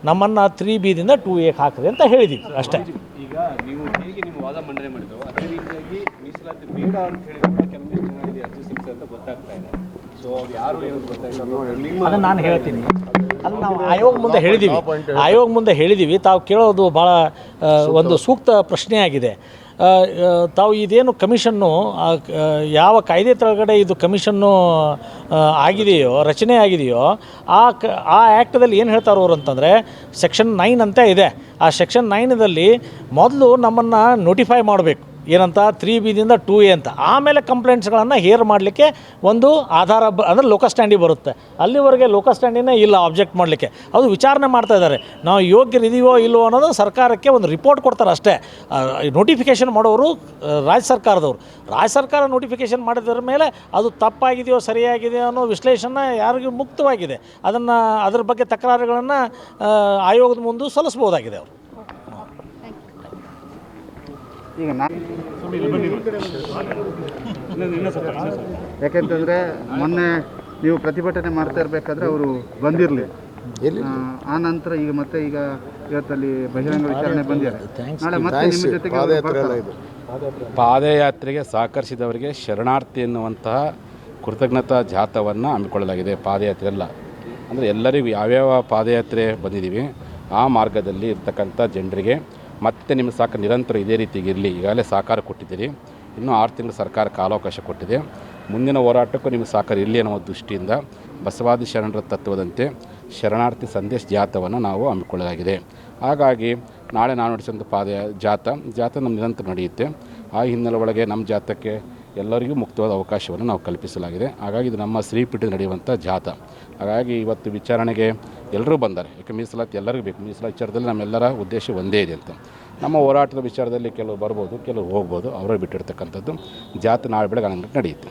ನಮ್ಮನ್ನು 3Bದಿಂದ 2Aಗೆ ಹಾಕಿದೆ ಅಂತ ಹೇಳಿದ್ದೀವಿ ಅಷ್ಟೇ. ಈಗ ನೀವು ಹೇಗೆ ನಿಮ್ಮ ವಾದ ಮಂಡನೆ ಮಾಡಿದ್ರು ಅದೇ ರೀತಿಯಾಗಿ ಮೀಸಲಾತಿ ಬೇಡ ಅಂತ ಹೇಳಿ ಕೂಡ ಕೆಲವೊಂದಿಷ್ಟು ಜನ ಇಲ್ಲಿ ಅರ್ಜಿ ಸಿಗ್ತದೆ ಅಂತ ಗೊತ್ತಾಗ್ತಾ ಇದೆ. ಸೊ ಅದು ಯಾರು ಏನು ಗೊತ್ತಾಗ್ತದೆ ಅದನ್ನು ನಾನು ಹೇಳ್ತೀನಿ. ಅದು ನಾವು ಆಯೋಗ ಮುಂದೆ ಹೇಳಿದ್ದೀವಿ. ತಾವು ಕೇಳೋದು ಭಾಳ ಒಂದು ಸೂಕ್ತ ಪ್ರಶ್ನೆಯಾಗಿದೆ. ತಾವು ಇದೇನು ಕಮಿಷನ್ನು ಯಾವ ಕಾಯ್ದೆ ಕೆಳಗಡೆ ಇದು ಕಮಿಷನ್ನು ಆಗಿದೆಯೋ, ರಚನೆ ಆಗಿದೆಯೋ, ಆ ಆ್ಯಕ್ಟದಲ್ಲಿ ಏನು ಹೇಳ್ತಾರೆ ಅವರು ಅಂತಂದರೆ ಸೆಕ್ಷನ್ 9 ಅಂತ ಇದೆ. ಆ ಸೆಕ್ಷನ್ 9ದಲ್ಲಿ ಮೊದಲು ನಮ್ಮನ್ನು ನೋಟಿಫೈ ಮಾಡಬೇಕು, ಏನಂತ 3Bದಿಂದ 2A ಅಂತ. ಆಮೇಲೆ ಕಂಪ್ಲೇಂಟ್ಸ್ಗಳನ್ನು ಹೇರ್ ಮಾಡಲಿಕ್ಕೆ ಒಂದು ಆಧಾರ ಅಂದರೆ ಲೋಕಲ್ ಸ್ಟ್ಯಾಂಡಿಗೆ ಬರುತ್ತೆ. ಅಲ್ಲಿವರೆಗೆ ಲೋಕಲ್ ಸ್ಟ್ಯಾಂಡಿನೇ ಇಲ್ಲ ಆಬ್ಜೆಕ್ಟ್ ಮಾಡಲಿಕ್ಕೆ. ಅದು ವಿಚಾರಣೆ ಮಾಡ್ತಾ ಇದ್ದಾರೆ, ನಾವು ಯೋಗ್ಯರಿದೀವೋ ಇಲ್ಲವೋ ಅನ್ನೋದು ಸರ್ಕಾರಕ್ಕೆ ಒಂದು ರಿಪೋರ್ಟ್ ಕೊಡ್ತಾರೆ ಅಷ್ಟೇ. ನೋಟಿಫಿಕೇಷನ್ ಮಾಡೋರು ರಾಜ್ಯ ಸರ್ಕಾರ ನೋಟಿಫಿಕೇಷನ್ ಮಾಡಿದ್ರ ಮೇಲೆ ಅದು ತಪ್ಪಾಗಿದೆಯೋ ಸರಿಯಾಗಿದೆಯೋ ಅನ್ನೋ ವಿಶ್ಲೇಷಣೆ ಯಾರಿಗೂ ಮುಕ್ತವಾಗಿದೆ. ಅದ್ರ ಬಗ್ಗೆ ತಕರಾರುಗಳನ್ನು ಆಯೋಗದ ಮುಂದೆ ಸಲ್ಲಿಸ್ಬೋದಾಗಿದೆ ಅವರು. ಈಗ ಯಾಕೆಂತಂದರೆ ಮೊನ್ನೆ ನೀವು ಪ್ರತಿಭಟನೆ ಮಾಡ್ತಾ ಇರಬೇಕಾದ್ರೆ ಅವರು ಬಂದಿರಲಿ, ಆ ನಂತರ ಈಗ ಇವತ್ತಲ್ಲಿ ಬಹಿರಂಗ ವಿಚಾರಣೆ ಬಂದಿದ್ದಾರೆ. ನಾಳೆ ಮತ್ತೆ ನಿಮ್ಮ ಜೊತೆಗೆ ಪಾದಯಾತ್ರೆಗೆ ಸಹಕರಿಸಿದವರಿಗೆ ಶರಣಾರ್ಥಿ ಎನ್ನುವಂತಹ ಕೃತಜ್ಞತಾ ಜಾಥವನ್ನು ಹಮ್ಮಿಕೊಳ್ಳಲಾಗಿದೆ. ಪಾದಯಾತ್ರೆ ಎಲ್ಲ ಅಂದರೆ ಎಲ್ಲರಿಗೂ ಯಾವ್ಯಾವ ಪಾದಯಾತ್ರೆ ಬಂದಿದ್ದೀವಿ ಆ ಮಾರ್ಗದಲ್ಲಿ ಇರ್ತಕ್ಕಂಥ ಜನರಿಗೆ ಮತ್ತೆ ನಿಮ್ಮ ಸಹಕಾರ ನಿರಂತರ ಇದೇ ರೀತಿಗೆ ಇರಲಿ. ಈಗಾಗಲೇ ಸಹಕಾರ ಕೊಟ್ಟಿದ್ದೀರಿ, ಇನ್ನೂ 6 ತಿಂಗಳು ಸರ್ಕಾರ ಕಾಲಾವಕಾಶ ಕೊಟ್ಟಿದೆ. ಮುಂದಿನ ಹೋರಾಟಕ್ಕೂ ನಿಮ್ಮ ಸಹಕಾರ ಇರಲಿ ಅನ್ನೋ ದೃಷ್ಟಿಯಿಂದ ಬಸವಾದಿ ಶರಣರ ತತ್ವದಂತೆ ಶರಣಾರ್ಥಿ ಸಂದೇಶ ಜಾಥವನ್ನು ನಾವು ಹಮ್ಮಿಕೊಳ್ಳಲಾಗಿದೆ. ಹಾಗಾಗಿ ನಾಳೆ ನಾವು ನಡೆಸಿದಂಥ ಜಾಥಾ ನಮ್ಮ ನಿರಂತರ ನಡೆಯುತ್ತೆ. ಆ ಹಿನ್ನೆಲೆ ಒಳಗೆ ನಮ್ಮ ಜಾಥಾಕ್ಕೆ ಎಲ್ಲರಿಗೂ ಮುಕ್ತವಾದ ಅವಕಾಶವನ್ನು ನಾವು ಕಲ್ಪಿಸಲಾಗಿದೆ. ಹಾಗಾಗಿ ಇದು ನಮ್ಮ ಶ್ರೀಪೀಠದಲ್ಲಿ ನಡೆಯುವಂಥ ಜಾಥಾ. ಹಾಗಾಗಿ ಇವತ್ತು ವಿಚಾರಣೆಗೆ ಎಲ್ಲರೂ ಬಂದ್ದಾರೆ. ಯಾಕೆ ಮೀಸಲಾತಿ ಎಲ್ಲರಿಗೂ ಬೇಕು. ಮೀಸಲಾತಿ ವಿಚಾರದಲ್ಲಿ ನಮ್ಮೆಲ್ಲರ ಉದ್ದೇಶ ಒಂದೇ ಇದೆ ಅಂತ. ನಮ್ಮ ಹೋರಾಟದ ವಿಚಾರದಲ್ಲಿ ಕೆಲವು ಬರ್ಬೋದು, ಕೆಲವು ಹೋಗ್ಬೋದು, ಅವರೇ ಬಿಟ್ಟಿರ್ತಕ್ಕಂಥದ್ದು. ಜಾಥಾ ನಾಳೆ ಬೆಳಗ್ಗೆ 11 ಗಂಟೆಗೆ ನಡೆಯುತ್ತೆ.